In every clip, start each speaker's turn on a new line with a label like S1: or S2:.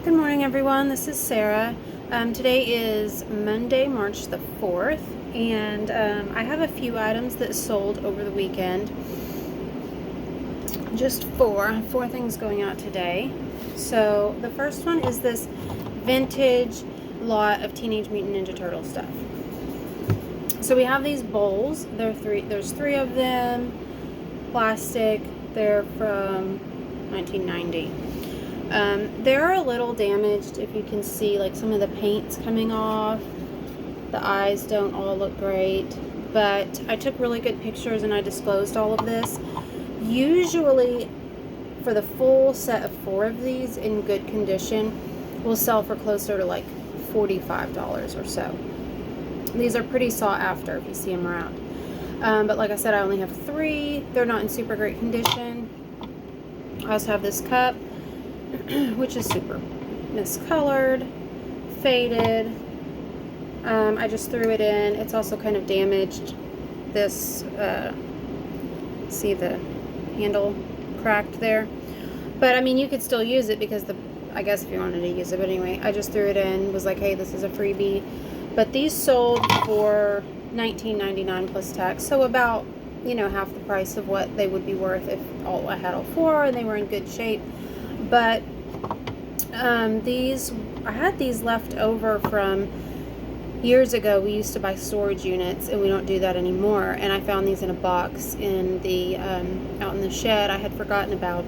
S1: Good morning, everyone. This is Sarah. Today is Monday, March the 4th, and I have a few items that sold over the weekend. Just four things going out today. So the first one is this vintage lot of Teenage Mutant Ninja Turtle stuff. So we have these bowls. There's three of them, plastic. They're from 1990. They're a little damaged, if you can see, like some of the paint's coming off. The eyes don't all look great, but I took really good pictures and I disclosed all of this. Usually, for the full set of four of these in good condition, will sell for closer to like $45 or so. These are pretty sought after if you see them around. But like I said, I only have three. They're not in super great condition. I also have this cup, which is super miscolored, faded. I just threw it in. It's also kind of damaged. This, see the handle cracked there. But I mean, you could still use it because I guess if you wanted to use it. But anyway, I just threw it in, was like, hey, this is a freebie. But these sold for $19.99 plus tax. So about, half the price of what they would be worth if I had all four and they were in good shape. But I had these left over from years ago. We used to buy storage units, and we don't do that anymore. And I found these in a box in the out in the shed I had forgotten about.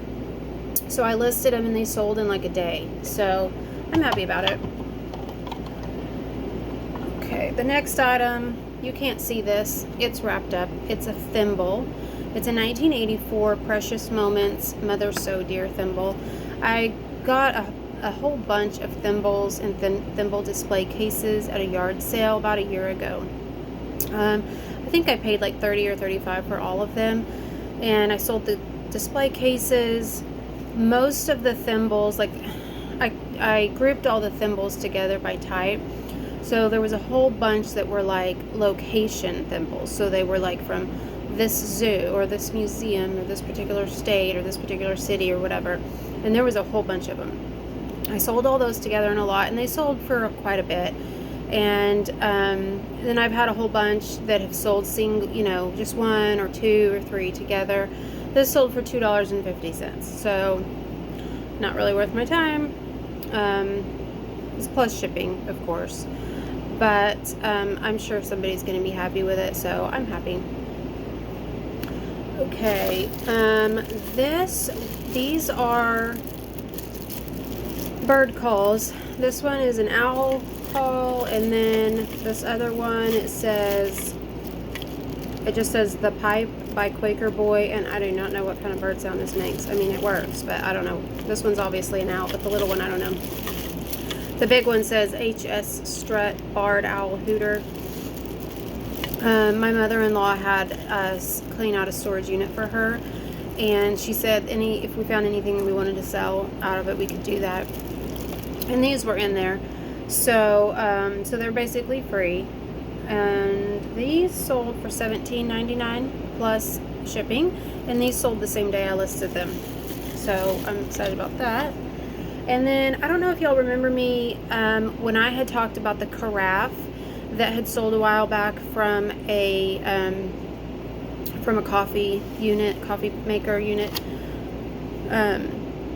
S1: So I listed them, and they sold in like a day. So I'm happy about it. Okay, the next item, you can't see this. It's wrapped up. It's a thimble. It's a 1984 Precious Moments Mother So Dear thimble. I got a whole bunch of thimbles and thimble display cases at a yard sale about a year ago. I think I paid like $30 or $35 for all of them, and I sold the display cases. Most of the thimbles, like I grouped all the thimbles together by type. So there was a whole bunch that were like location thimbles. So they were like from this zoo or this museum or this particular state or this particular city or whatever. And there was a whole bunch of them. I sold all those together in a lot, and they sold for quite a bit. And then I've had a whole bunch that have sold just one or two or three together. This sold for $2.50. So not really worth my time. It's plus shipping, of course. But I'm sure somebody's going to be happy with it, so I'm happy. Okay, these are bird calls. This one is an owl call, and then this other one, it just says The Pipe by Quaker Boy, and I do not know what kind of bird sound this makes. I mean, it works, but I don't know. This one's obviously an owl, but the little one, I don't know. The big one says HS Strut Barred Owl Hooter. My mother-in-law had us clean out a storage unit for her, and she said if we found anything we wanted to sell out of it, we could do that. And these were in there, so they're basically free. And these sold for $17.99 plus shipping, and these sold the same day I listed them. So I'm excited about that. And then I don't know if y'all remember me when I had talked about the carafe that had sold a while back from a coffee maker unit.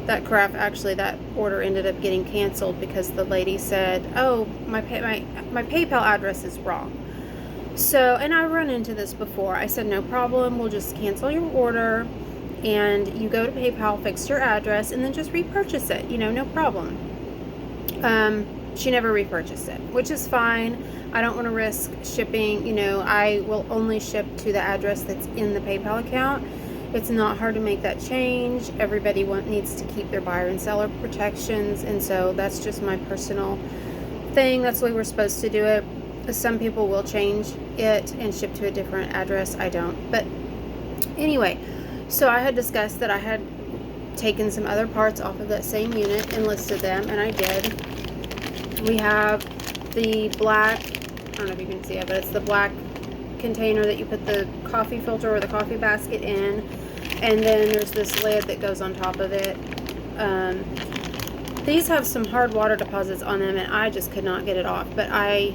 S1: That carafe, actually, that order ended up getting canceled because the lady said, "Oh, my PayPal address is wrong." So, and I run into this before. I said, "No problem. We'll just cancel your order, and you go to PayPal, fix your address, and then just repurchase it. No problem." She never repurchased it, which is fine. I don't want to risk shipping. I will only ship to the address that's in the PayPal account. It's not hard to make that change. Everybody needs to keep their buyer and seller protections, and so that's just my personal thing. That's the way we're supposed to do it. Some people will change it and ship to a different address. I don't. But anyway, so I had discussed that I had taken some other parts off of that same unit and listed them, and I did. We have the black, I don't know if you can see it, but it's the black container that you put the coffee filter or the coffee basket in, and then there's this lid that goes on top of it. These have some hard water deposits on them, and I just could not get it off. But I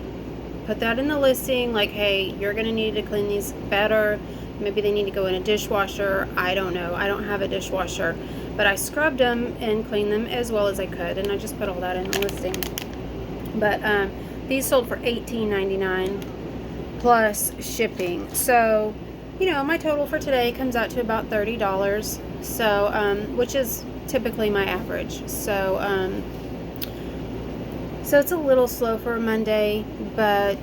S1: put that in the listing, like, hey, you're going to need to clean these better. Maybe they need to go in a dishwasher. I don't know. I don't have a dishwasher. But I scrubbed them and cleaned them as well as I could, and I just put all that in the listing. But these sold for $18.99 plus shipping. So, you know, my total for today comes out to about $30. So, which is typically my average. So, so it's a little slow for a Monday, but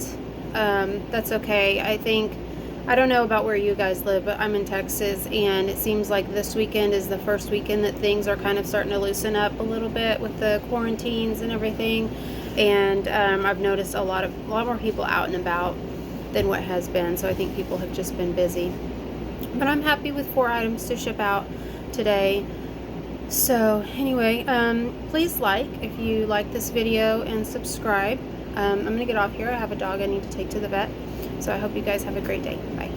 S1: that's okay. I don't know about where you guys live, but I'm in Texas, and it seems like this weekend is the first weekend that things are kind of starting to loosen up a little bit with the quarantines and everything. And I've noticed a lot more people out and about than what has been. So I think people have just been busy. But I'm happy with 4 items to ship out today. So anyway, please like if you like this video and subscribe. I'm gonna get off here. I have a dog I need to take to the vet. So I hope you guys have a great day. Bye.